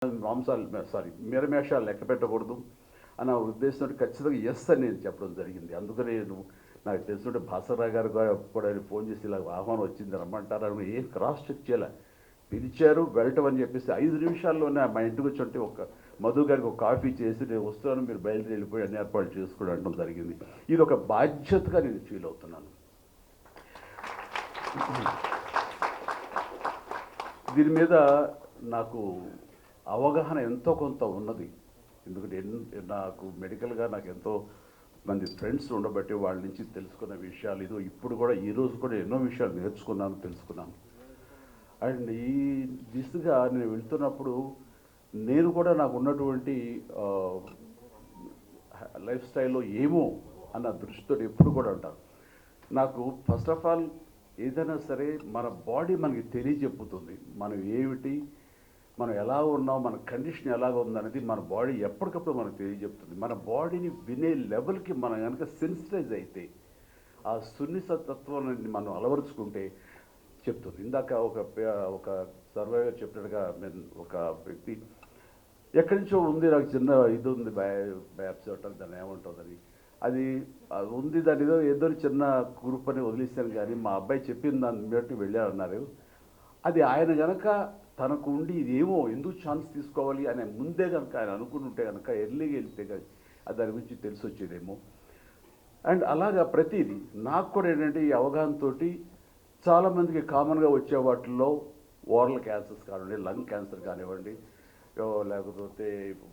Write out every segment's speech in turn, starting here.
మాంసాలు మీరమేషాలు లెక్క పెట్టకూడదు అన్న ఉద్దేశంతో ఖచ్చితంగా ఎస్ అని నేను చెప్పడం జరిగింది. అందుకని నాకు తెలిసినట్టు భాస్కరరావు గారు కూడా ఫోన్ చేసి ఇలా ఆహ్వానం వచ్చింది రమ్మంటారు, ఏం క్రాస్ చెక్ చేయాలి, పిలిచారు వెళ్ళటం అని చెప్పేసి 5 నిమిషాల్లోనే మా ఇంటికి వచ్చి ఉంటే ఒక మధు గారికి ఒక కాఫీ చేసి నేను వస్తున్నాను, మీరు బయలుదేరి వెళ్ళిపోయి అన్ని ఏర్పాట్లు చేసుకోవడం అనడం జరిగింది. ఇది ఒక బాధ్యతగా నేను ఫీల్ అవుతున్నాను. దీని మీద నాకు అవగాహన ఎంతో కొంత ఉన్నది. ఎందుకంటే నాకు మెడికల్గా నాకు ఎంతో మంది ఫ్రెండ్స్ ఉండబట్టి వాళ్ళ నుంచి తెలుసుకున్న విషయాలు ఇదో ఇప్పుడు కూడా ఈరోజు కూడా ఎన్నో విషయాలు నేర్చుకున్నాను, తెలుసుకున్నాను. అండ్ ఈ దిశగా నేను వెళ్తున్నప్పుడు నేను కూడా నాకు ఉన్నటువంటి లైఫ్ స్టైల్లో ఏమో అన్న దృష్టితో ఎప్పుడు కూడా ఉంటాను. నాకు ఫస్ట్ ఆఫ్ ఆల్ ఏదైనా సరే మన బాడీ మనకి తెలియజెప్పుతుంది మనం ఏమిటి, మనం ఎలా ఉన్నాం, మన కండిషన్ ఎలాగ ఉందనేది మన బాడీ ఎప్పటికప్పుడు మనకు తెలియజెప్తుంది. మన బాడీని వినే లెవెల్కి మనం కనుక సెన్సిటైజ్ అయితే, ఆ సున్నితత్వాన్ని మనం అలవరుచుకుంటే చెప్తుంది. ఇందాక ఒక సర్వైవర్ చెప్పినట్టుగా ఒక వ్యక్తి ఎక్కడి నుంచో ఉంది, నాకు చిన్న ఇది ఉంది బయాప్సీ ఉంటుంది దాన్ని ఏముంటుందని, అది ఉంది దాని ఏదో చిన్న గ్రూప్ అని వదిలేశాను. కానీ మా అబ్బాయి చెప్పిన దాన్ని బట్టి వెళ్ళారన్నారు. అది ఆయన కనుక తనకు ఉండి ఇదేమో ఎందుకు ఛాన్స్ తీసుకోవాలి అనే ముందే కనుక ఆయన అనుకుని ఉంటే కనుక ఎర్లీగా వెళ్తే దాని గురించి తెలిసి వచ్చేదేమో. అండ్ అలాగా ప్రతిదీ నాకు కూడా ఏంటంటే ఈ అవగాహనతో చాలామందికి కామన్గా వచ్చే వాటిల్లో ఓరల్ క్యాన్సర్స్ కానివ్వండి, లంగ్ క్యాన్సర్ కానివ్వండి, లేకపోతే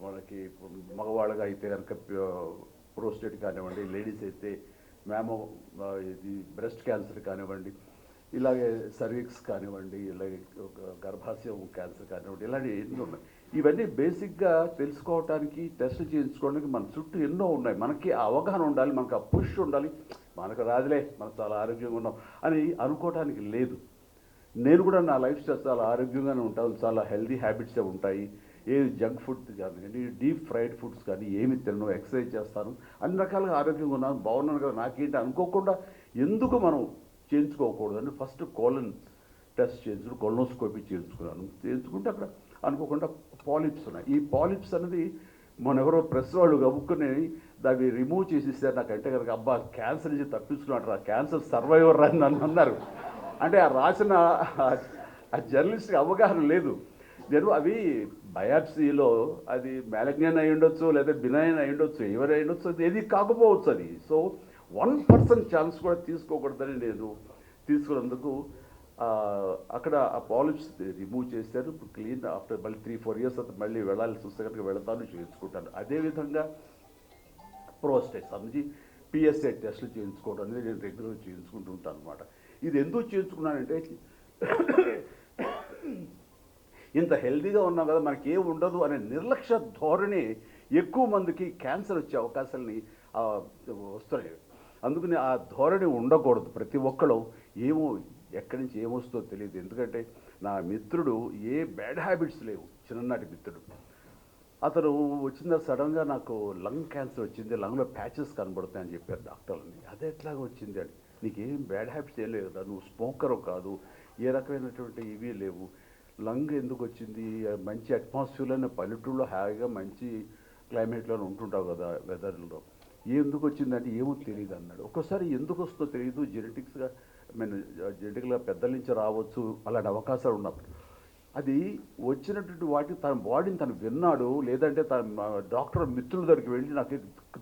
మనకి మగవాళ్ళగా అయితే కనుక ప్రోస్టేట్ కానివ్వండి, లేడీస్ అయితే ఇది బ్రెస్ట్ క్యాన్సర్ కానివ్వండి, ఇలాగే సర్విక్స్ కానివ్వండి, ఇలాగే గర్భాశయం క్యాన్సర్ కానివ్వండి, ఇలాంటివి ఎన్నో ఉన్నాయి. ఇవన్నీ బేసిక్గా తెలుసుకోవటానికి, టెస్ట్ చేయించుకోవడానికి మన చుట్టూ ఎన్నో ఉన్నాయి. మనకి ఆ అవగాహన ఉండాలి, మనకు ఆ పుష్ ఉండాలి. మనకు రాదులే, మనం చాలా ఆరోగ్యంగా ఉన్నాం అని అనుకోవటానికి లేదు. నేను కూడా నా లైఫ్ స్టైల్ చాలా ఆరోగ్యంగానే ఉంటాను, చాలా హెల్దీ హ్యాబిట్సే ఉంటాయి. ఏ జంక్ ఫుడ్ కానీ, డీప్ ఫ్రైడ్ ఫుడ్స్ కానీ ఏమి తినను, ఎక్సర్సైజ్ చేస్తాను, అన్ని రకాలుగా ఆరోగ్యంగా ఉన్నాను, బాగున్నాను కదా, నాకేంటి అనుకోకుండా ఎందుకు మనం చేయించుకోకూడదని ఫస్ట్ కోలన్ టెస్ట్ చేయించుకుని కొలనోస్కోపీ చేయించుకుంటే అక్కడ అనుకోకుండా పాలిప్స్ ఉన్నాయి. ఈ పాలిప్స్ అనేది మన ఎవరో ప్రెస్ వాళ్ళు గబుక్కుని దాన్ని రిమూవ్ చేసేసారు. నాకంటే కనుక అబ్బా క్యాన్సర్ నుంచి తప్పించుకున్నట్టు ఆ క్యాన్సర్ సర్వైవర్ అని నన్ను అన్నారు. అంటే ఆ రాసిన ఆ జర్నలిస్ట్కి అవగాహన లేదు. నేను అవి బయాప్సీలో అది మ్యాలిగ్నెంట్ అయి ఉండొచ్చు, లేదా బినైన్ అయి ఉండొచ్చు, ఎవరు అయి ఉండొచ్చు, అది ఏది కాకపోవచ్చు. అది సో 1% ఛాన్స్ కూడా తీసుకోకూడదని నేను తీసుకున్నందుకు అక్కడ ఆ పాలిప్స్ రిమూవ్ చేశారు. ఇప్పుడు క్లీన్ ఆఫ్టర్ మళ్ళీ 3-4 ఇయర్స్ తర్వాత మళ్ళీ వెళ్ళాల్సి వస్తే కనుక వెళతాను, చేయించుకుంటాను. అదేవిధంగా ప్రోస్టేట్ సంబంధించి పిఎస్ఏ టెస్టులు చేయించుకోవడం అనేది నేను రెగ్యులర్గా చేయించుకుంటూ ఉంటాను అనమాట. ఇది ఎందుకు చేయించుకున్నానంటే ఇంత హెల్తీగా ఉన్నాం కదా, మనకి ఏం ఉండదు అనే నిర్లక్ష్య ధోరణి ఎక్కువ మందికి క్యాన్సర్ వచ్చే అవకాశాలని వస్తున్నాయి. అందుకని ఆ ధోరణి ఉండకూడదు. ప్రతి ఒక్కరు ఏమో ఎక్కడి నుంచి ఏమొస్తుందో తెలియదు. ఎందుకంటే నా మిత్రుడు ఏ బ్యాడ్ హ్యాబిట్స్ లేవు, చిన్ననాటి మిత్రుడు. అతను వచ్చిందా సడన్గా నాకు లంగ్ క్యాన్సర్ వచ్చింది, లంగ్లో ప్యాచెస్ కనబడతాయని చెప్పారు డాక్టర్లని. అదే ఎట్లాగా వచ్చింది అని, నీకేం బ్యాడ్ హ్యాబిట్స్ ఏం లేవు కదా, నువ్వు స్మోకరు కాదు, ఏ రకమైనటువంటి ఇవి లేవు, లంగ్ ఎందుకు వచ్చింది, మంచి అట్మాస్ఫియర్లోనే పల్లెటూరులో హాయిగా మంచి క్లైమేట్లోనే ఉంటుంటావు కదా వెదర్లో, ఎందుకు వచ్చిందంటే ఏమో తెలియదు అన్నాడు. ఒక్కోసారి ఎందుకు వస్తుందో తెలియదు, జెనెటిక్గా పెద్దల నుంచి రావచ్చు, అలాంటి అవకాశాలు ఉన్నప్పుడు అది వచ్చినటువంటి వాటికి తన బాడీని తను విన్నాడు. లేదంటే తన డాక్టర్ మిత్రుల దగ్గరికి వెళ్ళి నాకు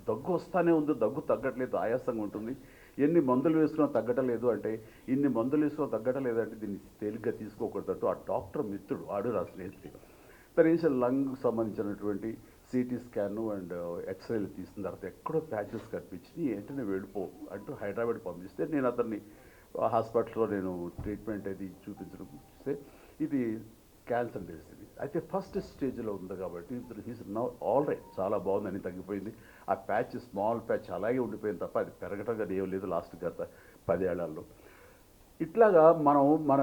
దగ్గు వస్తానే ఉంది, దగ్గు తగ్గట్లేదు, ఆయాసంగా ఉంటుంది, ఎన్ని మందులు వేసుకున్నా తగ్గటలేదు అంటే, ఇన్ని మందులు వేసుకున్నా తగ్గటలేదు అంటే దీన్ని తేలిగ్గా తీసుకోకూడదు. ఆ డాక్టర్ మిత్రుడు ఆడు నా స్నేహితుడు తనేసి లంగ్కి సంబంధించినటువంటి సిటీ స్కాను అండ్ ఎక్స్రేలు తీసిన తర్వాత ఎక్కడో ప్యాచెస్ కనిపించి వెంటనే వెళ్ళిపో అంటూ హైదరాబాద్ పంపిస్తే నేను అతన్ని హాస్పిటల్లో నేను ట్రీట్మెంట్ అది చూపించడం చూస్తే ఇది క్యాన్సర్ తెలిసింది. అయితే ఫస్ట్ స్టేజ్లో ఉంది కాబట్టి హీస్ నౌ ఆల్ రైట్, చాలా బాగుందని తగ్గిపోయింది. ఆ ప్యాచ్ స్మాల్ ప్యాచ్ అలాగే ఉండిపోయింది తప్ప అది పెరగటం కానీ ఏం లేదు లాస్ట్ గత 10 ఏళ్లలో. ఇట్లాగా మనం మన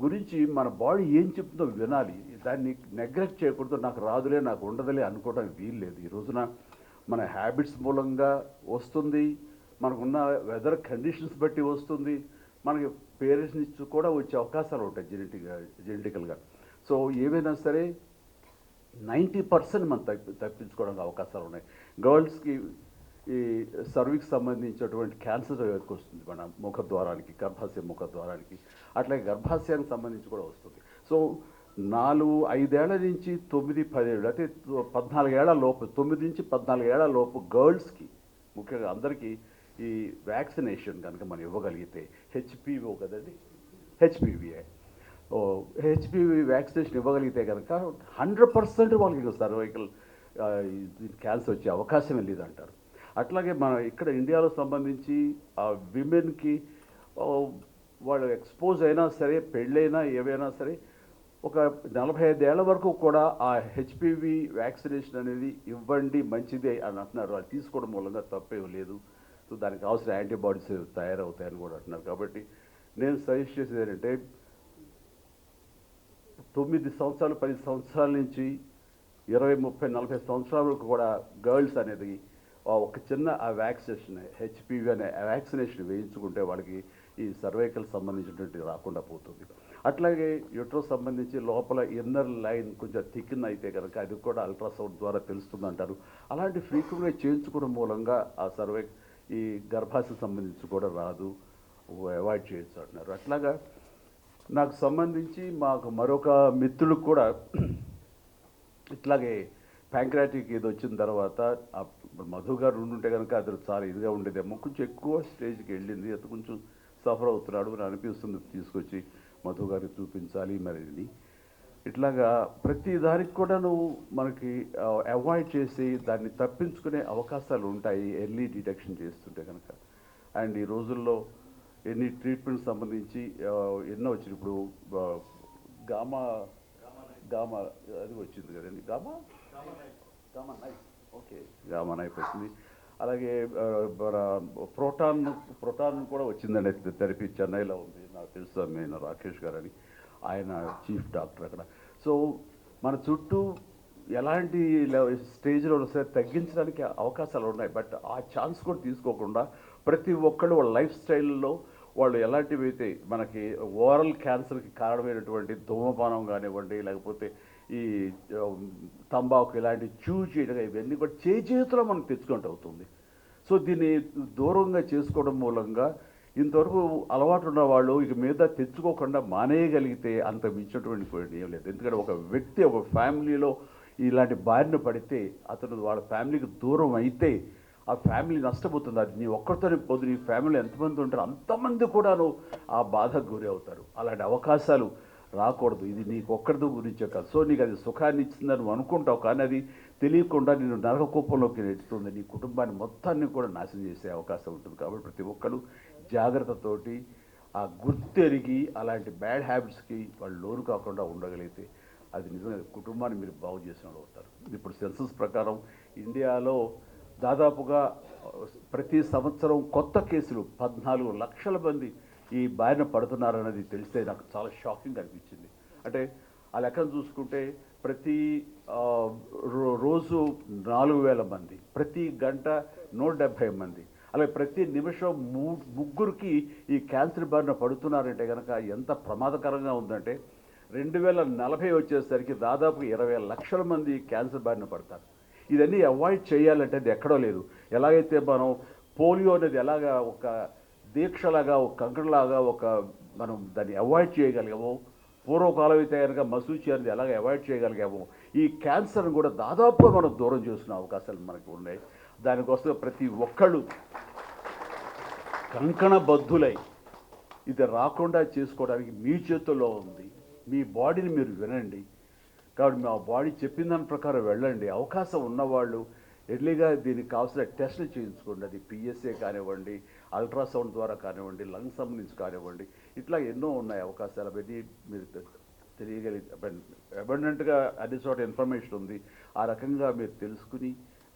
గురించి మన బాడీ ఏం చెప్తుందో వినాలి, దాన్ని నెగ్లెక్ట్ చేయకూడదు. నాకు రాదులే, నాకు ఉండదులే అనుకోవడానికి వీలు లేదు. ఈ రోజున మన హ్యాబిట్స్ మూలంగా వస్తుంది, మనకున్న వెదర్ కండిషన్స్ బట్టి వస్తుంది, మనకి పేరెంట్స్ నుంచి కూడా వచ్చే అవకాశాలు ఉంటాయి జెనెటికల్గా. సో ఏవైనా సరే 90% మనం తప్పించుకోవడానికి అవకాశాలు ఉన్నాయి. గర్ల్స్కి ఈ సర్వీకి సంబంధించినటువంటి క్యాన్సర్ ఎవరికి వస్తుంది మన ముఖద్వారానికి, గర్భాశయ ముఖద్వారానికి, అట్లాగే గర్భాశయానికి సంబంధించి కూడా వస్తుంది. సో 4-5 ఏళ్ల నుంచి 9-10 ఏళ్ళు అయితే 14 ఏళ్ల లోపు, 9 నుంచి 14 ఏళ్ల లోపు గర్ల్స్కి ముఖ్యంగా అందరికీ ఈ వ్యాక్సినేషన్ కనుక మనం ఇవ్వగలిగితే, హెచ్పివి కదండి, హెచ్పివిఏ హెచ్పివి వ్యాక్సినేషన్ ఇవ్వగలిగితే కనుక 100% వాళ్ళకి సర్వైకల్ క్యాన్సర్ వచ్చే అవకాశమే లేదంటారు. అట్లాగే మన ఇక్కడ ఇండియాలో సంబంధించి విమెన్కి వాళ్ళు ఎక్స్పోజ్ అయినా సరే, పెళ్ళైనా ఏవైనా సరే, ఒక 45 ఏళ్ల వరకు కూడా ఆ హెచ్పివి వ్యాక్సినేషన్ అనేది ఇవ్వండి, మంచిదే అని అంటున్నారు. అది తీసుకోవడం మూలంగా తప్పేం లేదు. సో దానికి కావాల్సిన యాంటీబాడీస్ తయారవుతాయని కూడా అంటున్నారు. కాబట్టి నేను సజెస్ట్ చేసేది ఏంటంటే 9 సంవత్సరాలు 10 సంవత్సరాల నుంచి 20, 30, 40 సంవత్సరాల వరకు కూడా గర్ల్స్ అనేది ఒక చిన్న ఆ వ్యాక్సినేషన్, హెచ్పివి అనే వ్యాక్సినేషన్ వేయించుకుంటే వాళ్ళకి ఈ సర్వైకల్ సంబంధించినటువంటి రాకుండా పోతుంది. అట్లాగే యూట్రస్ సంబంధించి లోపల ఇన్నర్ లైన్ కొంచెం థిక్న్ అయితే కనుక అది కూడా అల్ట్రాసౌండ్ ద్వారా తెలుస్తుంది అంటారు. అలాంటి ఫ్రీక్వెంట్గా చేయించుకోవడం మూలంగా ఆ ఈ గర్భాశయం సంబంధించి కూడా రాదు, అవాయిడ్ చేయొచ్చు అంటున్నారు. అట్లాగా నాకు సంబంధించి మాకు మరొక మిత్రులకు కూడా ఇట్లాగే ప్యాంక్రాటిక్ ఇది వచ్చిన తర్వాత మధు గారు ఉండుంటే కనుక అది చాలా ఇదిగా ఉండేదేమో, కొంచెం ఎక్కువ స్టేజ్కి వెళ్ళింది, అది కొంచెం సఫర్ అవుతున్నాడు అని అనిపిస్తుంది. తీసుకొచ్చి మధు గారికి చూపించాలి మరి. ఇట్లాగా ప్రతి దానికి కూడా మనకి అవాయిడ్ చేసి దాన్ని తప్పించుకునే అవకాశాలు ఉంటాయి ఎర్లీ డిటెక్షన్ చేస్తుంటే కనుక. అండ్ ఈ రోజుల్లో ఎన్ని ట్రీట్మెంట్ సంబంధించి ఎన్నో వచ్చింది. ఇప్పుడు గామా అది వచ్చింది కదండి, gamma knife, okay, gamma knife వచ్చింది. అలాగే ప్రోటాన్ కూడా వచ్చిందండి థెరపీ, చెన్నైలో ఉంది. నాకు తెలుసు, నేను రాకేష్ గారు అని, ఆయన చీఫ్ డాక్టర్ అక్కడ. సో మన చుట్టూ ఎలాంటి స్టేజ్లో సరే తగ్గించడానికి అవకాశాలు ఉన్నాయి. బట్ ఆ ఛాన్స్ కూడా తీసుకోకుండా ప్రతి ఒక్కళ్ళు వాళ్ళ లైఫ్ స్టైల్లో వాళ్ళు ఎలాంటివి అయితే మనకి ఓరల్ క్యాన్సర్కి కారణమైనటువంటి ధూమపానం కానివ్వండి, లేకపోతే ఈ తంబాకు ఇలాంటి చేయడం, ఇవన్నీ కూడా చేతిలో మనకు తెచ్చుకుంటూ అవుతుంది. సో దీన్ని దూరంగా చేసుకోవడం మూలంగా ఇంతవరకు అలవాటు ఉన్న వాళ్ళు ఇక మీద తెచ్చుకోకుండా మానేయగలిగితే అంత మించినటువంటి ఏం లేదు. ఎందుకంటే ఒక వ్యక్తి ఒక ఫ్యామిలీలో ఇలాంటి బారిన పడితే అతను వాళ్ళ ఫ్యామిలీకి దూరం అయితే ఆ ఫ్యామిలీ నష్టపోతుంది. అది నీ ఒక్కరితోనే పోదు, నీ ఫ్యామిలీ ఎంతమంది ఉంటారో అంతమంది కూడాను ఆ బాధకు గురి అవుతారు. అలాంటి అవకాశాలు రాకూడదు. ఇది నీకు ఒక్కరితో గురించే కాదు. సో నీకు అది సుఖాన్ని ఇచ్చిందని నువ్వు అనుకుంటావు, కానీ అది తెలియకుండా నేను నరక కూపంలోకి నెట్టుతుంది, నీ కుటుంబాన్ని మొత్తాన్ని కూడా నాశనం చేసే అవకాశం ఉంటుంది. కాబట్టి ప్రతి ఒక్కరు జాగ్రత్తతోటి ఆ గుర్తెరిగి అలాంటి బ్యాడ్ హ్యాబిట్స్కి వాళ్ళు లోను కాకుండా ఉండగలిగితే అది నిజంగా కుటుంబాన్ని మీరు బాగు చేసిన వాళ్ళు అవుతారు. ఇప్పుడు సెన్సస్ ప్రకారం ఇండియాలో దాదాపుగా ప్రతి సంవత్సరం కొత్త కేసులు 14 లక్షల మంది ఈ బారిన పడుతున్నారన్నది తెలిస్తే నాకు చాలా షాకింగ్ అనిపించింది. అంటే ఆ లెక్కను చూసుకుంటే ప్రతి రోజు 4,000 మంది, ప్రతి గంట 170 మంది, అలాగే ప్రతి నిమిషం 3 ఈ క్యాన్సర్ బారిన పడుతున్నారంటే కనుక ఎంత ప్రమాదకరంగా ఉందంటే 2040 వచ్చేసరికి దాదాపు 20 లక్షల మంది క్యాన్సర్ బారిన పడతారు. ఇదన్నీ అవాయిడ్ చేయాలంటే అది ఎక్కడో లేదు. ఎలాగైతే మనం పోలియో అనేది ఎలాగా ఒక దీక్షలాగా, ఒక కంకణలాగా మనం దాన్ని అవాయిడ్ చేయగలిగామో, పూర్వకాలం అయితే కనుక మసూచి అనేది ఎలాగ అవాయిడ్ చేయగలిగామో, ఈ క్యాన్సర్ని కూడా దాదాపుగా మనం దూరం చేసుకునే అవకాశాలు మనకు ఉన్నాయి. దానికోసం ప్రతి ఒక్కళ్ళు కంకణబద్ధులై ఇది రాకుండా చేసుకోవడానికి మీ చేతుల్లో ఉంది. మీ బాడీని మీరు వినండి. కాబట్టి మా బాడీ చెప్పిన దాని ప్రకారం వెళ్ళండి. అవకాశం ఉన్నవాళ్ళు ఎర్లీగా దీనికి కావాల్సిన టెస్టులు చేయించుకోండి. అది పిఎస్ఏ కానివ్వండి, అల్ట్రాసౌండ్ ద్వారా కానివ్వండి, లంగ్ సంబంధించి కానివ్వండి, ఇట్లా ఎన్నో ఉన్నాయి అవకాశాలు. అవన్నీ మీరు అబండెంట్గా అన్ని చోట ఇన్ఫర్మేషన్ ఉంది. ఆ రకంగా మీరు తెలుసుకుని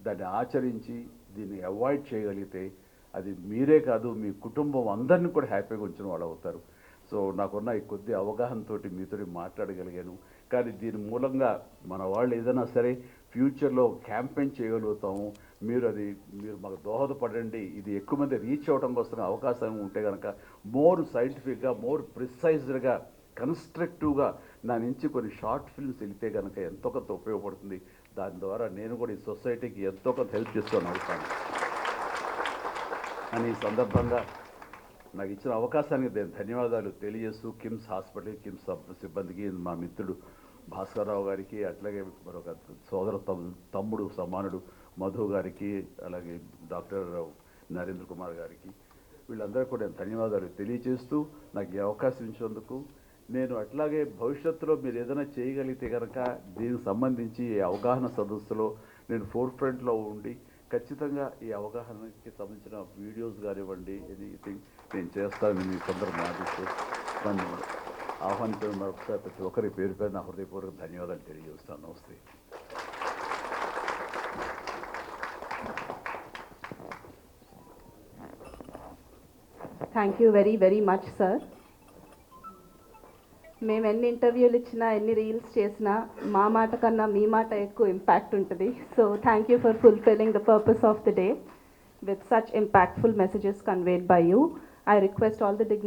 దాన్ని ఆచరించి దీన్ని అవాయిడ్ చేయగలిగితే అది మీరే కాదు, మీ కుటుంబం అందరినీ కూడా హ్యాపీగా ఉంచిన వాళ్ళు అవుతారు. సో నాకున్న ఈ కొద్ది అవగాహనతో మీతో మాట్లాడగలిగాను. కానీ దీని మూలంగా మన వాళ్ళు ఏదైనా సరే ఫ్యూచర్లో క్యాంపెయిన్ చేయగలుగుతాము. మీరు మాకు దోహదపడండి. ఇది ఎక్కువ మంది రీచ్ అవ్వడం కోసం అవకాశం ఉంటే కనుక మోర్ సైంటిఫిక్గా, మోర్ ప్రిసైజ్డ్గా, కన్స్ట్రక్టివ్గా నా నుంచి కొన్ని షార్ట్ ఫిల్మ్స్ వెళితే కనుక ఎంతో కొంత ఉపయోగపడుతుంది. దాని ద్వారా నేను కూడా ఈ సొసైటీకి ఎంతో కొంత హెల్ప్ చేస్తాను అవుతాను అని ఈ సందర్భంగా నాకు ఇచ్చిన అవకాశానికి నేను ధన్యవాదాలు తెలియజేస్తూ కిమ్స్ హాస్పిటల్, కిమ్స్ సిబ్బందికి, మా మిత్రుడు భాస్కర్రావు గారికి, అట్లాగే మరొక సోదర తమ్ముడు సమానుడు మధు గారికి, అలాగే డాక్టర్ నరేంద్ర కుమార్ గారికి, వీళ్ళందరికీ కూడా నేను ధన్యవాదాలు తెలియజేస్తూ నాకు ఈ అవకాశం ఇచ్చినందుకు. నేను అట్లాగే భవిష్యత్తులో మీరు ఏదైనా చేయగలిగితే కనుక దీనికి సంబంధించి ఈ అవగాహన సదస్సులో నేను ఫ్రంట్లో ఉండి ఖచ్చితంగా ఈ అవగాహనకి సంబంధించిన వీడియోస్ కానివ్వండి, ఎనీథింగ్ నేను చేస్తానని మీ సందర్భం ఆదిస్తూ నన్ను ఆహ్వానించిన మరొకసారి ప్రతి ఒక్కరి పేరు పేరు నా హృదయపూర్వక ధన్యవాదాలు తెలియజేస్తాను. నమస్తే. Thank you very very much sir. మేము ఎన్ని ఇంటర్వ్యూలు ఇచ్చినా, ఎన్ని రీల్స్ చేసినా మా మాట కన్నా మీ మాట ఎక్కువ ఇంపాక్ట్ ఉంటుంది. So thank you for fulfilling the purpose of the day with such impactful messages conveyed by you. I request all the dignitaries